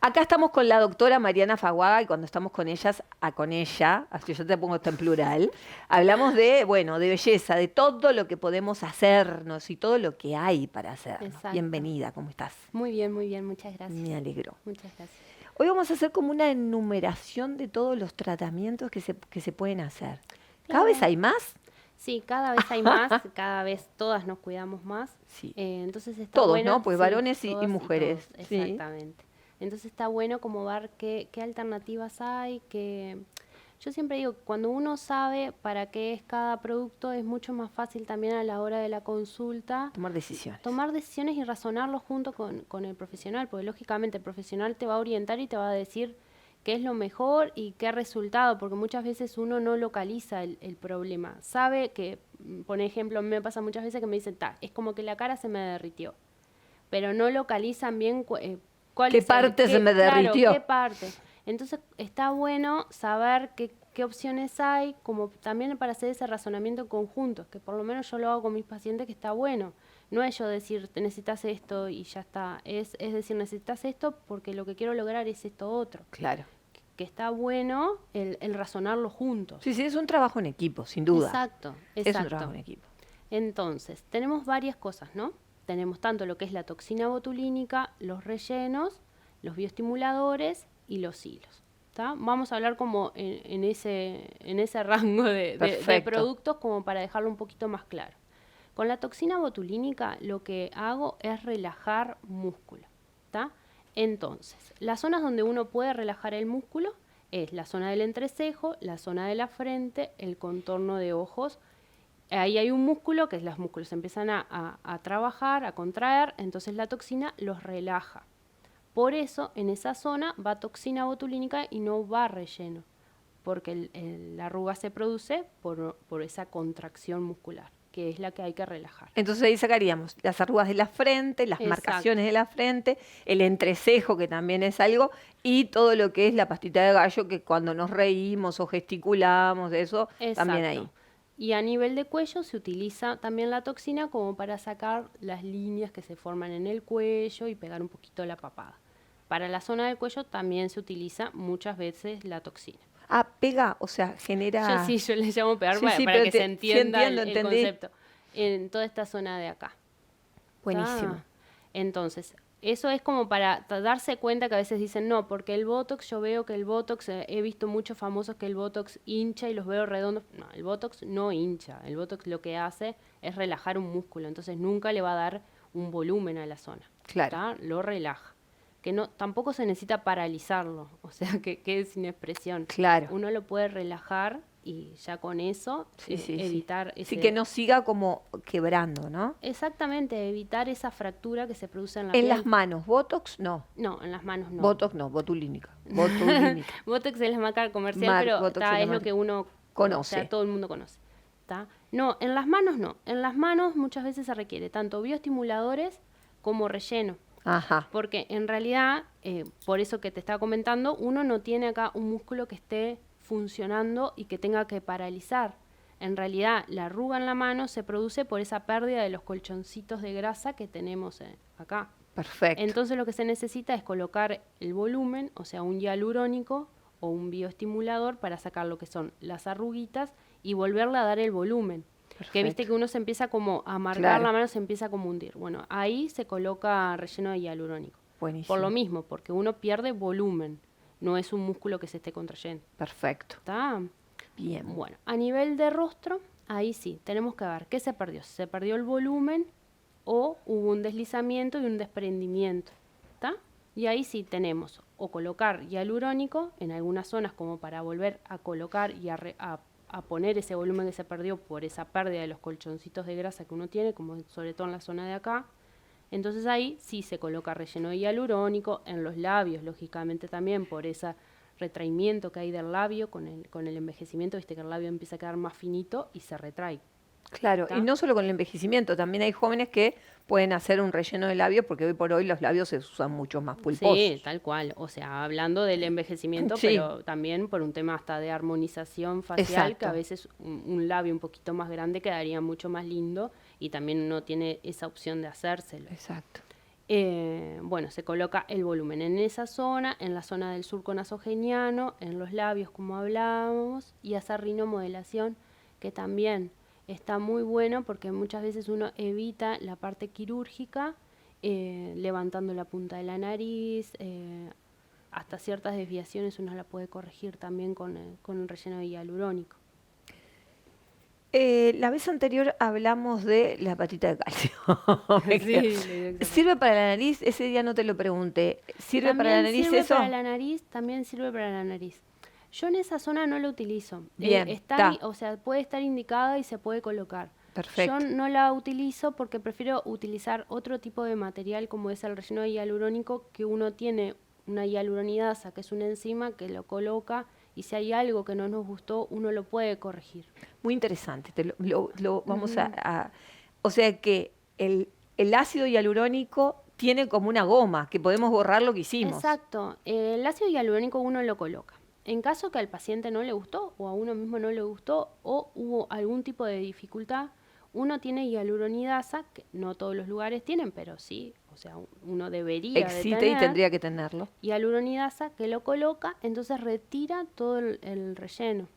Acá estamos con la doctora Mariana Faguaga y cuando estamos con con ella, así yo te pongo esto en plural, hablamos de, bueno, de belleza, de todo lo que podemos hacernos y todo lo que hay para hacernos. Exacto. Bienvenida, ¿cómo estás? Muy bien, muchas gracias. Me alegro. Muchas gracias. Hoy vamos a hacer como una enumeración de todos los tratamientos que se pueden hacer. ¿Cada vez Claro. hay más? Sí, cada vez hay más, cada vez todas nos cuidamos más. Sí. Entonces está Todos, bueno, ¿no? Pues sí, varones y todas y mujeres. todos, Sí. exactamente. Entonces está bueno como ver qué alternativas hay, yo siempre digo que cuando uno sabe para qué es cada producto es mucho más fácil también a la hora de la consulta Tomar decisiones. tomar decisiones y razonarlo junto con el profesional, porque lógicamente el profesional te va a orientar y te va a decir qué es lo mejor y qué resultado, porque muchas veces uno no localiza el problema. Sabe que, por ejemplo, me pasa muchas veces que me dicen, es como que la cara se me derritió, pero no localizan bien cuál ¿Qué es parte se me claro, derritió? qué parte. Entonces está bueno saber qué opciones hay, como también para hacer ese razonamiento conjunto, que por lo menos yo lo hago con mis pacientes, que está bueno. No es yo decir, te necesitas esto y ya está. Es decir, necesitas esto porque lo que quiero lograr es esto otro. Claro. Que está bueno el razonarlo juntos. Sí, sí, es un trabajo en equipo, sin duda. Exacto, Es un trabajo exacto. en equipo. Entonces, tenemos varias cosas, ¿no? Tenemos tanto lo que es la toxina botulínica, los rellenos, los bioestimuladores y los hilos. ¿Tá? Vamos a hablar como en ese rango de productos como para dejarlo un poquito más claro. Con la toxina botulínica lo que hago es relajar músculo. ¿Tá? Entonces, las zonas donde uno puede relajar el músculo es la zona del entrecejo, la zona de la frente, el contorno de ojos. Ahí hay un músculo que los músculos empiezan a trabajar, a contraer, entonces la toxina los relaja. Por eso en esa zona va toxina botulínica y no va relleno, porque la arruga se produce por esa contracción muscular, que es la que hay que relajar. Entonces ahí sacaríamos las arrugas de la frente, las marcaciones de la frente, el entrecejo, que también es algo, y todo lo que es la pastita de gallo, que cuando nos reímos o gesticulamos, eso, también ahí. Y a nivel de cuello se utiliza también la toxina como para sacar las líneas que se forman en el cuello y pegar un poquito la papada. Para la zona del cuello también se utiliza muchas veces la toxina. Ah, pega, o sea, genera... Yo le llamo pegar Sí, para que sí, se entienda el entendí. concepto. En toda esta zona de acá. Buenísimo. Entonces, eso es como para darse cuenta que a veces dicen, no, porque el Botox, yo veo que el Botox, he visto muchos famosos que el Botox hincha y los veo redondos. No, el Botox no hincha. El Botox lo que hace es relajar un músculo, entonces nunca le va a dar un volumen a la zona. Claro. ¿Tá? Lo relaja. Que no, tampoco se necesita paralizarlo, o sea, que quede sin expresión. Claro. Uno lo puede relajar y ya con eso evitar ese... Sí, que no siga como quebrando, ¿no? Exactamente, evitar esa fractura que se produce en la En piel. las manos, ¿Botox? No. No, en las manos no. Botox no, botulínica. Botox es la marca comercial, pero es lo que uno conoce. O sea, todo el mundo conoce. ¿Tá? No, en las manos no. En las manos muchas veces se requiere tanto bioestimuladores como relleno. Ajá. Porque en realidad, por eso que te estaba comentando, uno no tiene acá un músculo que esté funcionando y que tenga que paralizar. En realidad, la arruga en la mano se produce por esa pérdida de los colchoncitos de grasa que tenemos acá. Perfecto. Entonces lo que se necesita es colocar el volumen, o sea, un hialurónico o un bioestimulador para sacar lo que son las arruguitas y volverle a dar el volumen. Perfecto. Que viste que uno se empieza como a marcar la mano, se empieza como a hundir. Bueno, ahí se coloca relleno de hialurónico. Buenísimo. Por lo mismo, porque uno pierde volumen, no es un músculo que se esté contrayendo. Perfecto. ¿Está? Bien. Bueno, a nivel de rostro, ahí sí, tenemos que ver qué se perdió. ¿Se perdió el volumen o hubo un deslizamiento y un desprendimiento? ¿Está? Y ahí sí tenemos o colocar hialurónico en algunas zonas como para volver a colocar y a poner ese volumen que se perdió por esa pérdida de los colchoncitos de grasa que uno tiene, como sobre todo en la zona de acá. Entonces ahí sí se coloca relleno de hialurónico, en los labios, lógicamente también, por ese retraimiento que hay del labio con el envejecimiento, viste que el labio empieza a quedar más finito y se retrae. Claro, ¿está? Y no solo con el envejecimiento, también hay jóvenes que pueden hacer un relleno de labios porque hoy por hoy los labios se usan mucho más pulposos. Sí, tal cual. O sea, hablando del envejecimiento, sí, pero también por un tema hasta de armonización facial. Exacto. Que a veces un labio un poquito más grande quedaría mucho más lindo y también uno tiene esa opción de hacérselo. Exacto. Bueno, se coloca el volumen en esa zona, en la zona del surco nasogeniano, en los labios, como hablábamos, y hacer rinomodelación, que también está muy bueno porque muchas veces uno evita la parte quirúrgica, levantando la punta de la nariz, hasta ciertas desviaciones uno la puede corregir también con el relleno de hialurónico. La vez anterior hablamos de la patita de calcio. Sí, ¿Sirve para la nariz? Ese día no te lo pregunté. ¿Sirve también para la nariz sirve eso? para la nariz, también sirve para la nariz. Yo en esa zona no la utilizo. Bien, Está, o sea, puede estar indicada y se puede colocar. Perfecto. Yo no la utilizo porque prefiero utilizar otro tipo de material como es el relleno de hialurónico, que uno tiene una hialuronidasa, que es una enzima que lo coloca, y si hay algo que no nos gustó, uno lo puede corregir. Muy interesante. Vamos o sea que el ácido hialurónico tiene como una goma, que podemos borrar lo que hicimos. Exacto. El ácido hialurónico uno lo coloca. En caso que al paciente no le gustó o a uno mismo no le gustó o hubo algún tipo de dificultad, uno tiene hialuronidasa, que no todos los lugares tienen, pero sí, o sea, uno debería de Existe tener y tendría que tenerlo. hialuronidasa, que lo coloca, entonces retira todo el relleno.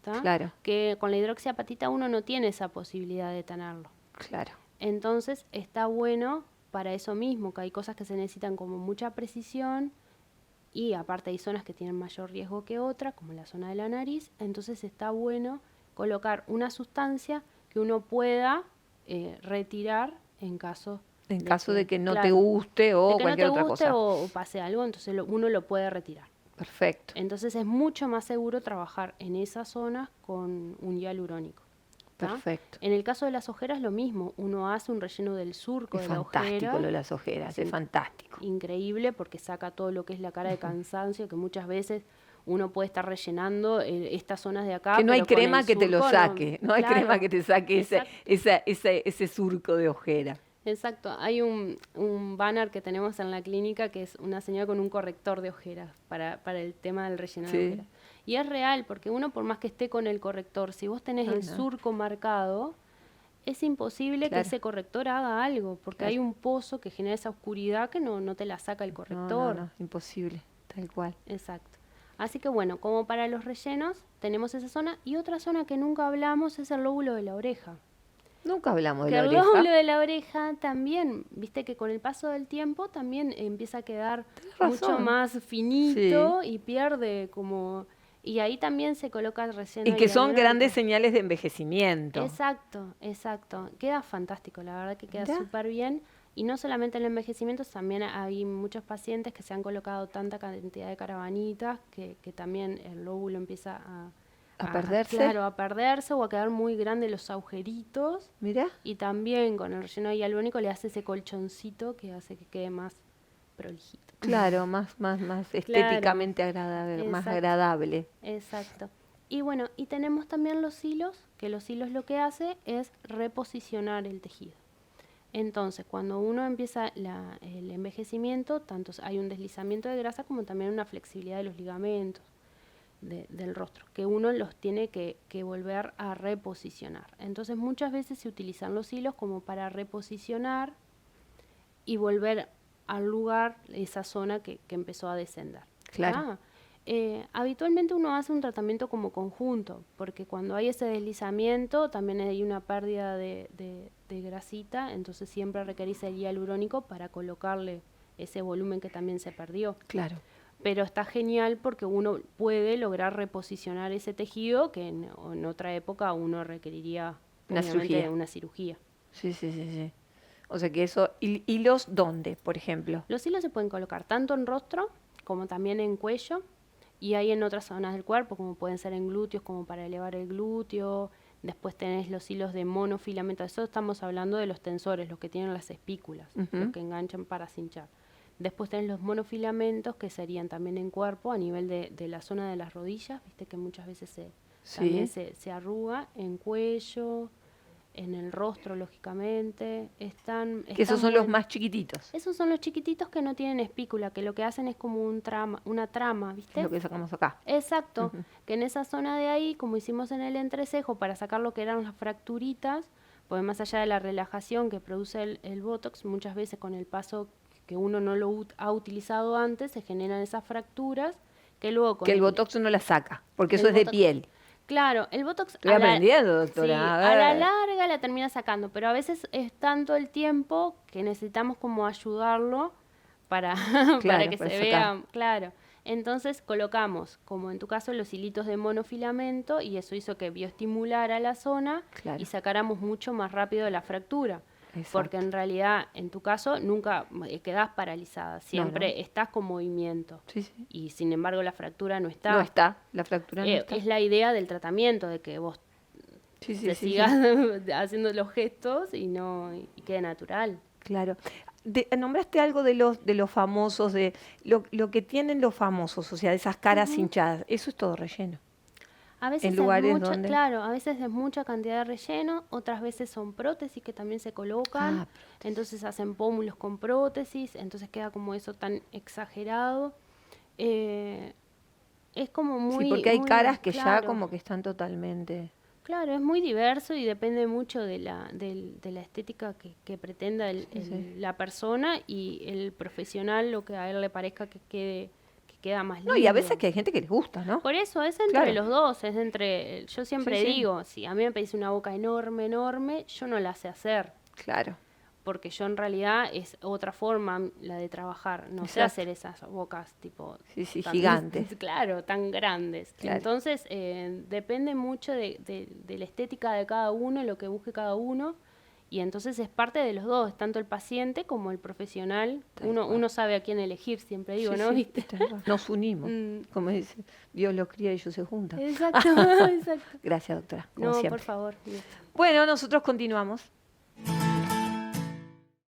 ¿Tá? Claro. Que con la hidroxiapatita uno no tiene esa posibilidad de tenerlo. Claro. Entonces está bueno para eso mismo, que hay cosas que se necesitan como mucha precisión y aparte hay zonas que tienen mayor riesgo que otras, como la zona de la nariz, entonces está bueno colocar una sustancia que uno pueda retirar en caso de que no te claro, guste o de que cualquier no te otra guste cosa. o pase algo, entonces uno lo puede retirar. Perfecto. Entonces es mucho más seguro trabajar en esa zona con un hialurónico. Perfecto. En el caso de las ojeras lo mismo, uno hace un relleno del surco Es de la ojera. fantástico lo de las ojeras, es fantástico. Increíble porque saca todo lo que es la cara de cansancio, que muchas veces uno puede estar rellenando estas zonas de acá. Que no hay pero crema que te lo saque, no hay claro, crema que te saque ese surco de ojera. Exacto, hay un banner que tenemos en la clínica que es una señora con un corrector de ojeras para el tema del relleno de ojeras. Y es real, porque uno por más que esté con el corrector, si vos tenés el surco marcado, es imposible que ese corrector haga algo, porque hay un pozo que genera esa oscuridad que no te la saca el corrector. No, imposible, tal cual. Exacto. Así que bueno, como para los rellenos tenemos esa zona, y otra zona que nunca hablamos es el lóbulo de la oreja. Nunca hablamos de la oreja. El lóbulo de la oreja también, viste que con el paso del tiempo también empieza a quedar mucho más finito y pierde como... Y ahí también se coloca el relleno. Y que son grandes señales de envejecimiento. Exacto, exacto. Queda fantástico, la verdad que queda súper bien. Y no solamente el envejecimiento, también hay muchos pacientes que se han colocado tanta cantidad de caravanitas que también el lóbulo empieza a perderse. Claro, a perderse o a quedar muy grandes los agujeritos. Mira. Y también con el relleno hialurónico le hace ese colchoncito que hace que quede más prolijito. Claro, más estéticamente agradable, más agradable. Exacto. Y bueno, y tenemos también los hilos, que los hilos lo que hace es reposicionar el tejido. Entonces, cuando uno empieza el envejecimiento, tanto hay un deslizamiento de grasa como también una flexibilidad de los ligamentos del rostro, que uno los tiene que volver a reposicionar. Entonces, muchas veces se utilizan los hilos como para reposicionar y volver al lugar esa zona que empezó a descender. Claro. Habitualmente uno hace un tratamiento como conjunto, porque cuando hay ese deslizamiento también hay una pérdida de grasita, entonces siempre requerís el hialurónico para colocarle ese volumen que también se perdió. Claro. Pero está genial porque uno puede lograr reposicionar ese tejido que en otra época uno requeriría una cirugía. Sí. O sea que eso, ¿hilos dónde, por ejemplo? Los hilos se pueden colocar tanto en rostro como también en cuello, y hay en otras zonas del cuerpo, como pueden ser en glúteos, como para elevar el glúteo. Después tenés los hilos de monofilamento. Eso estamos hablando de los tensores, los que tienen las espículas, los que enganchan para cinchar. Después tenés los monofilamentos, que serían también en cuerpo, a nivel de la zona de las rodillas, viste que muchas veces también se arruga, en cuello, en el rostro, lógicamente. Que esos son los más chiquititos. Esos son los chiquititos que no tienen espícula, que lo que hacen es como una trama, ¿viste? Lo que sacamos acá. Exacto, que en esa zona de ahí, como hicimos en el entrecejo, para sacar lo que eran las fracturitas, Porque más allá de la relajación que produce el Botox, muchas veces con el paso que uno no lo ha utilizado antes, se generan esas fracturas que luego con Que el Botox no la saca, porque eso el es de Botox- piel. Claro, el Botox Estoy aprendiendo, doctora. sí, A a la ver. larga la termina sacando, pero a veces es tanto el tiempo que necesitamos como ayudarlo para, para Claro, que para se sacar. vea, claro. Entonces colocamos, como en tu caso, los hilitos de monofilamento y eso hizo que bioestimulara la zona Claro. y sacáramos mucho más rápido la fractura. Porque Exacto. en realidad, en tu caso, nunca quedás paralizada, siempre No. estás con movimiento. Sí, sí. Y sin embargo la fractura no está. No está, la fractura no está. Es la idea del tratamiento, de que vos Sí, sí, te sí, sigas sí. haciendo los gestos y quede natural. Claro. Nombraste algo de los famosos, de lo que tienen los famosos, o sea, de esas caras Ujú. hinchadas. Eso es todo relleno. A En veces es lugares mucha, donde... claro, a veces es mucha cantidad de relleno, otras veces son prótesis que también se colocan, Ah, entonces hacen pómulos con prótesis, entonces queda como eso tan exagerado. Eh, es como sí, muy, porque hay caras muy que ya claro. como que están totalmente... Claro, es muy diverso y depende mucho de de la estética que pretenda Sí, sí. la persona y el profesional, lo que a él le parezca que queda más No, y a veces lindo. que hay gente que les gusta, ¿no? Por eso es entre Claro. los dos, es entre, yo Sí, siempre sí. digo, si a mí me pedís una boca enorme, enorme, yo no la sé hacer, Claro. porque yo en realidad es otra forma la de trabajar, no sé Exacto. hacer esas bocas tipo Sí, sí, tan, gigantes. claro, tan grandes. Claro. Entonces depende mucho de la estética de cada uno, lo que busque cada uno, y entonces es parte de los dos, tanto el paciente como el profesional. Tal cual. Uno sabe a quién elegir, siempre digo, Sí, ¿no? sí, ¿Viste? tal cual. Nos unimos. Mm, Como dice, Dios los cría y ellos se juntan. exacto, exacto. Gracias, doctora, como No, por siempre. favor. Bueno, nosotros continuamos.